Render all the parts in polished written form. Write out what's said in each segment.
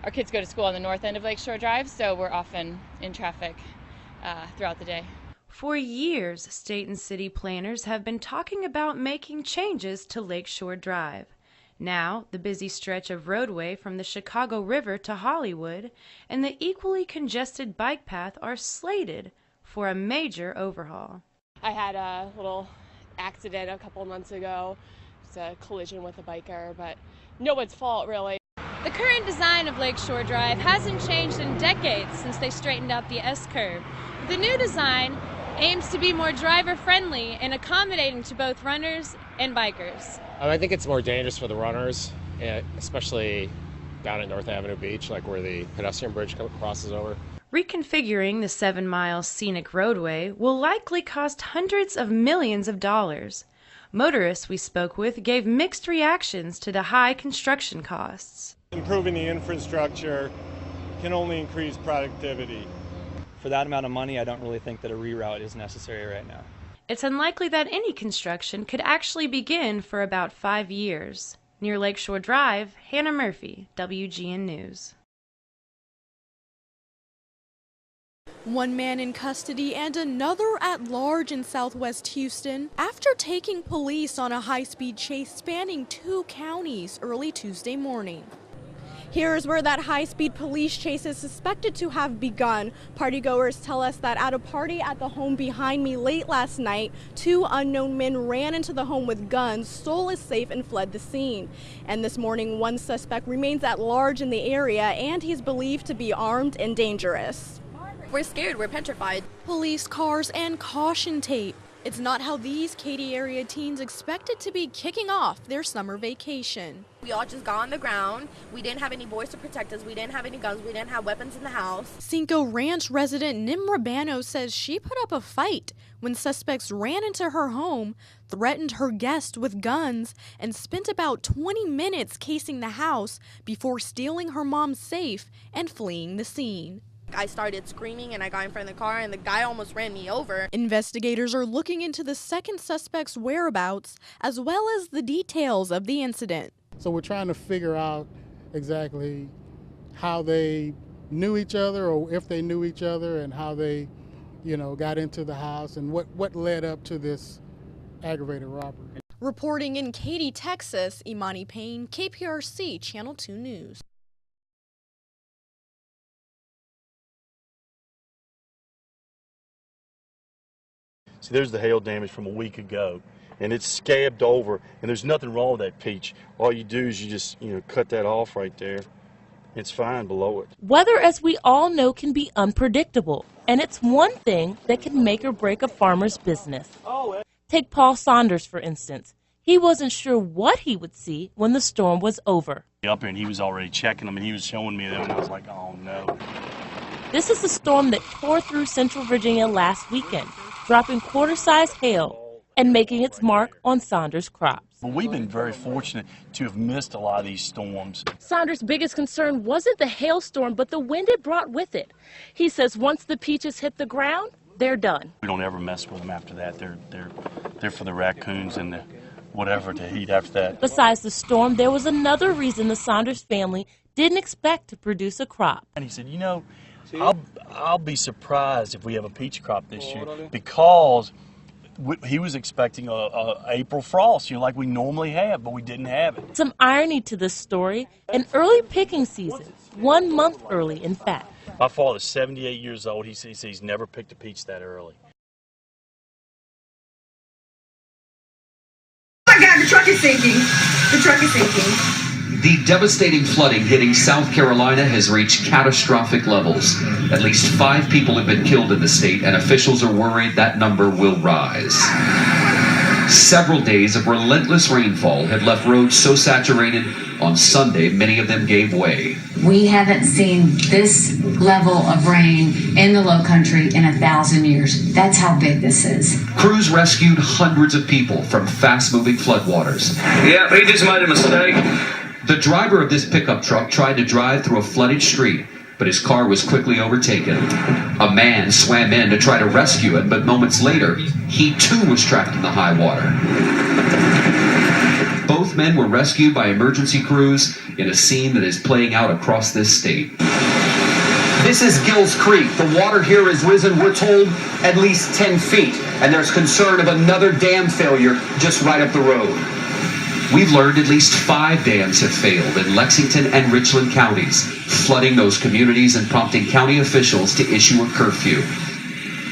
our kids go to school on the north end of Lakeshore Drive, so we're often in traffic throughout the day. For years, state and city planners have been talking about making changes to Lakeshore Drive. Now, the busy stretch of roadway from the Chicago River to Hollywood and the equally congested bike path are slated for a major overhaul. I had a little accident a couple months ago. It's a collision with a biker, but no one's fault, really. The current design of Lakeshore Drive hasn't changed in decades since they straightened out the S-curve. The new design aims to be more driver-friendly and accommodating to both runners and bikers. I think it's more dangerous for the runners, especially down at North Avenue Beach, like where the pedestrian bridge crosses over. Reconfiguring the 7-mile scenic roadway will likely cost hundreds of millions of dollars. Motorists we spoke with gave mixed reactions to the high construction costs. Improving the infrastructure can only increase productivity. For that amount of money, I don't really think that a reroute is necessary right now. It's unlikely that any construction could actually begin for about 5 years. Near Lakeshore Drive, Hannah Murphy, WGN News. One man in custody and another at large in Southwest Houston after taking police on a high-speed chase spanning 2 counties early Tuesday morning. Here's where that high-speed police chase is suspected to have begun. Partygoers tell us that at a party at the home behind me late last night, 2 unknown men ran into the home with guns, stole a safe, and fled the scene. And this morning, one suspect remains at large in the area, and he's believed to be armed and dangerous. We're scared, we're petrified. Police cars and caution tape. It's not how these Katy area teens expected to be kicking off their summer vacation. We all just got on the ground. We didn't have any boys to protect us. We didn't have any guns. We didn't have weapons in the house. Cinco Ranch resident Nimra Bano says she put up a fight when suspects ran into her home, threatened her guest with guns, and spent about 20 minutes casing the house before stealing her mom's safe and fleeing the scene. I started screaming and I got in front of the car and the guy almost ran me over. Investigators are looking into the second suspect's whereabouts as well as the details of the incident. So we're trying to figure out exactly how they knew each other or if they knew each other and how they, got into the house and what led up to this aggravated robbery. Reporting in Katy, Texas, Imani Payne, KPRC Channel 2 News. See, there's the hail damage from a week ago, and it's scabbed over, and there's nothing wrong with that peach. All you do is you just, cut that off right there. It's fine below it. Weather, as we all know, can be unpredictable, and it's one thing that can make or break a farmer's business. Take Paul Saunders, for instance. He wasn't sure what he would see when the storm was over. Up here, and he was already checking them, and he was showing me them, and I was like, oh, no. This is the storm that tore through central Virginia last weekend, dropping quarter-size hail and making its mark on Saunders' crops. Well, we've been very fortunate to have missed a lot of these storms. Saunders' biggest concern wasn't the hailstorm, but the wind it brought with it. He says once the peaches hit the ground, they're done. We don't ever mess with them after that. They're for the raccoons and the whatever to eat after that. Besides the storm, there was another reason the Saunders family didn't expect to produce a crop. And he said, I'll be surprised if we have a peach crop this year because he was expecting a April frost, like we normally have, but we didn't have it. Some irony to this story, an early picking season, 1 month early, in fact. My father's 78 years old. He says he's never picked a peach that early. Oh my God, the truck is sinking. The truck is sinking. The devastating flooding hitting South Carolina has reached catastrophic levels. At least 5 people have been killed in the state, and officials are worried that number will rise. Several days of relentless rainfall had left roads so saturated, on Sunday, many of them gave way. We haven't seen this level of rain in the Low Country in 1,000 years. That's how big this is. Crews rescued hundreds of people from fast-moving floodwaters. Yeah, he just made a mistake. The driver of this pickup truck tried to drive through a flooded street, but his car was quickly overtaken. A man swam in to try to rescue it, but moments later, he too was trapped in the high water. Both Both men were rescued by emergency crews in a scene that is playing out across this state. This is Gills Creek. The water here has risen, we're told, at least 10 feet. And there's concern of another dam failure just right up the road. We've learned at least 5 dams have failed in Lexington and Richland counties, flooding those communities and prompting county officials to issue a curfew.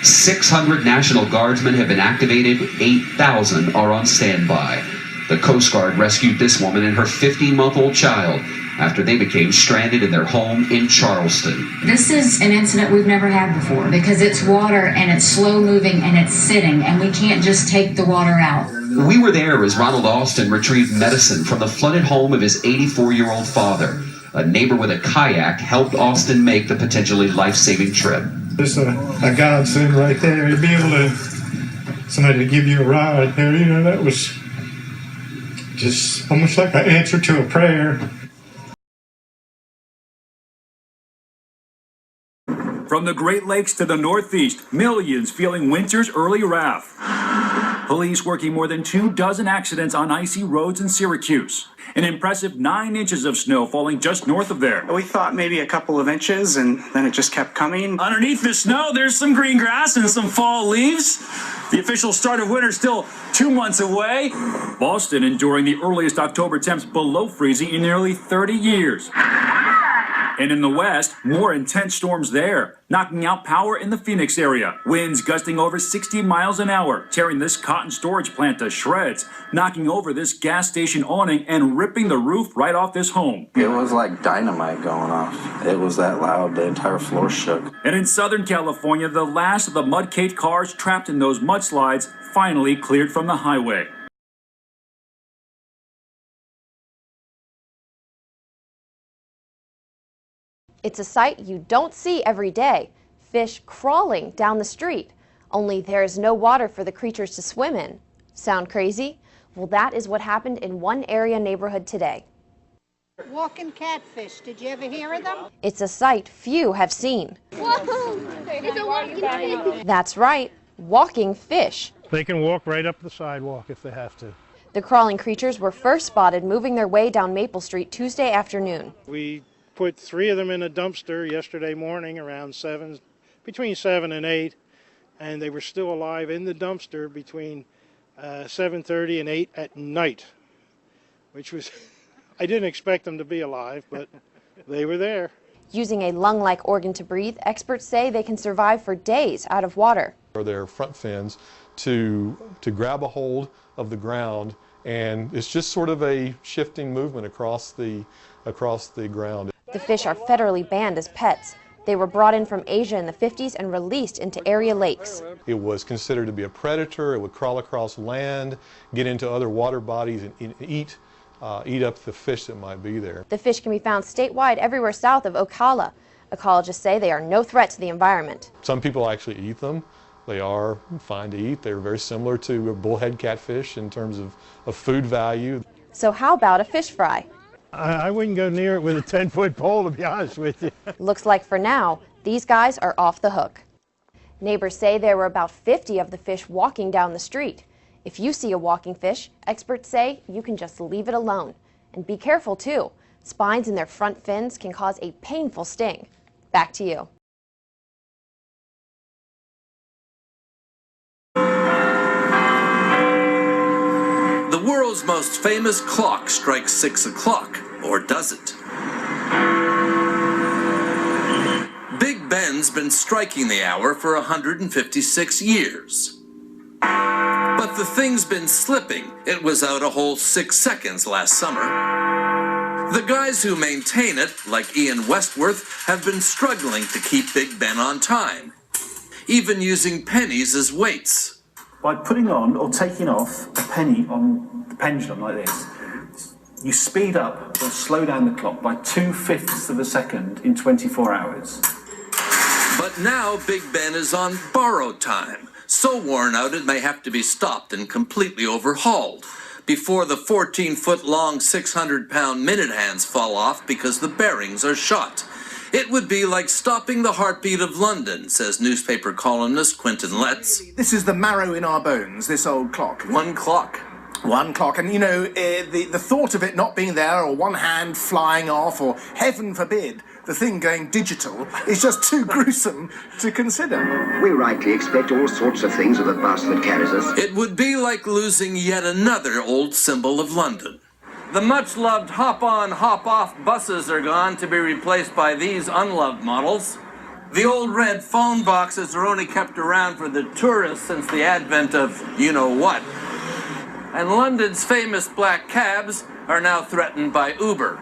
600 National Guardsmen have been activated, 8,000 are on standby. The Coast Guard rescued this woman and her 15-month-old child after they became stranded in their home in Charleston. This is an incident we've never had before because it's water and it's slow moving and it's sitting and we can't just take the water out. We were there as Ronald Austin retrieved medicine from the flooded home of his 84-year-old father. A neighbor with a kayak helped Austin make the potentially life-saving trip. Just a godsend right there. To be able to, somebody to give you a ride there, you know, that was just almost like an answer to a prayer. From the Great Lakes to the Northeast, millions feeling winter's early wrath. Police working more than 24 accidents on icy roads in Syracuse. An impressive 9 inches of snow falling just north of there. We thought maybe a couple of inches, and then it just kept coming. Underneath the snow, there's some green grass and some fall leaves. The official start of winter still 2 months away. Boston enduring the earliest October temps below freezing in nearly 30 years. And in the west, more intense storms there, knocking out power in the Phoenix area. Winds gusting over 60 miles an hour, tearing this cotton storage plant to shreds, knocking over this gas station awning and ripping the roof right off this home. It was like dynamite going off. It was that loud, the entire floor shook. And in Southern California, the last of the mud-caked cars trapped in those mudslides finally cleared from the highway. It's a sight you don't see every day, fish crawling down the street, only there's no water for the creatures to swim in. Sound crazy? Well, that is what happened in one area neighborhood today. Walking catfish, did you ever hear of them? It's a sight few have seen. Whoa, it's a walking fish. That's right, walking fish. They can walk right up the sidewalk if they have to. The crawling creatures were first spotted moving their way down Maple Street Tuesday afternoon. We put 3 of them in a dumpster yesterday morning around between 7 and 8, and they were still alive in the dumpster between 7:30 and 8 at night, which was, I didn't expect them to be alive, but they were there. Using a lung-like organ to breathe, experts say they can survive for days out of water. Or their front fins to grab a hold of the ground, and it's just sort of a shifting movement across the ground. The fish are federally banned as pets. They were brought in from Asia in the 50s and released into area lakes. It was considered to be a predator. It would crawl across land, get into other water bodies, and eat up the fish that might be there. The fish can be found statewide everywhere south of Ocala. Ecologists say they are no threat to the environment. Some people actually eat them. They are fine to eat. They're very similar to bullhead catfish in terms of food value. So how about a fish fry? I wouldn't go near it with a 10-foot pole, to be honest with you. Looks like for now, these guys are off the hook. Neighbors say there were about 50 of the fish walking down the street. If you see a walking fish, experts say you can just leave it alone. And be careful too. Spines in their front fins can cause a painful sting. Back to you. The world's most famous clock strikes 6 o'clock, or does it? Big Ben's been striking the hour for 156 years. But the thing's been slipping. It was out a whole 6 seconds last summer. The guys who maintain it, like Ian Westworth, have been struggling to keep Big Ben on time, even using pennies as weights. By putting on or taking off a penny on the pendulum like this, you speed up or slow down the clock by 2/5 of a second in 24 hours. But now Big Ben is on borrowed time, so worn out it may have to be stopped and completely overhauled before the 14-foot-long, 600-pound minute hands fall off because the bearings are shot. It would be like stopping the heartbeat of London, says newspaper columnist Quentin Letts. This is the marrow in our bones, this old clock. One clock. 1 o'clock, and you know, the thought of it not being there, or one hand flying off, or heaven forbid, the thing going digital, is just too gruesome to consider. We rightly expect all sorts of things of the bus that carries us. It would be like losing yet another old symbol of London. The much-loved hop-on, hop-off buses are gone to be replaced by these unloved models. The old red phone boxes are only kept around for the tourists since the advent of you-know-what. And London's famous black cabs are now threatened by Uber.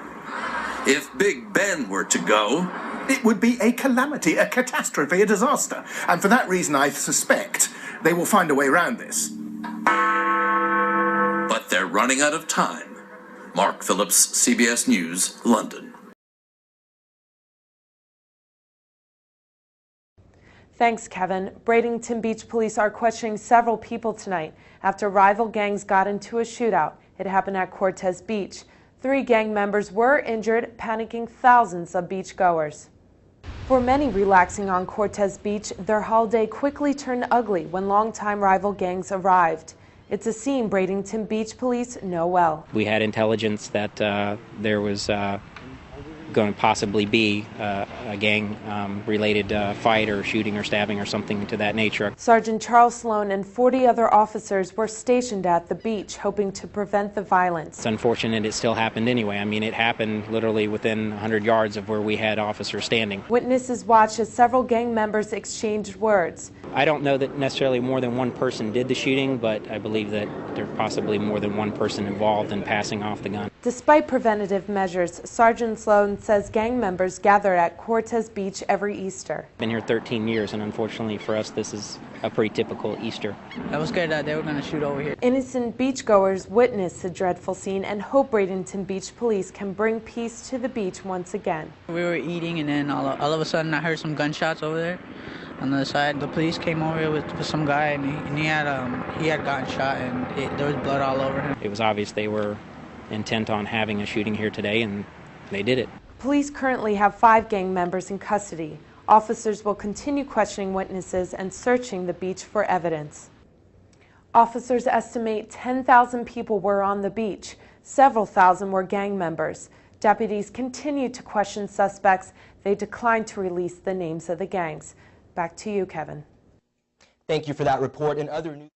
If Big Ben were to go, it would be a calamity, a catastrophe, a disaster. And for that reason, I suspect they will find a way around this. But they're running out of time. Mark Phillips, CBS News, London. Thanks, Kevin. Bradenton Beach Police are questioning several people tonight after rival gangs got into a shootout. It happened at Cortez Beach. 3 gang members were injured, panicking thousands of beachgoers. For many relaxing on Cortez Beach, their holiday quickly turned ugly when longtime rival gangs arrived. It's a scene Bradenton Beach Police know well. We had intelligence that there was going to possibly be a gang-related fight or shooting or stabbing or something to that nature. Sergeant Charles Sloan and 40 other officers were stationed at the beach, hoping to prevent the violence. It's unfortunate it still happened anyway. I mean, it happened literally within 100 yards of where we had officers standing. Witnesses watched as several gang members exchanged words. I don't know that necessarily more than one person did the shooting, but I believe that there possibly more than one person involved in passing off the gun. Despite preventative measures, Sergeant Sloan says gang members gather at Cortez Beach every Easter. I've been here 13 years, and unfortunately for us, this is a pretty typical Easter. I was scared that they were going to shoot over here. Innocent beachgoers witnessed the dreadful scene and hope Bradenton Beach Police can bring peace to the beach once again. We were eating, and then all of a sudden I heard some gunshots over there on the other side. The police came over here with some guy, and he had gotten shot, and there was blood all over him. It was obvious they were intent on having a shooting here today, and they did it. Police currently have 5 gang members in custody. Officers will continue questioning witnesses and searching the beach for evidence. Officers estimate 10,000 people were on the beach. Several thousand were gang members. Deputies continue to question suspects. They declined to release the names of the gangs. Back to you, Kevin. Thank you for that report. And other news.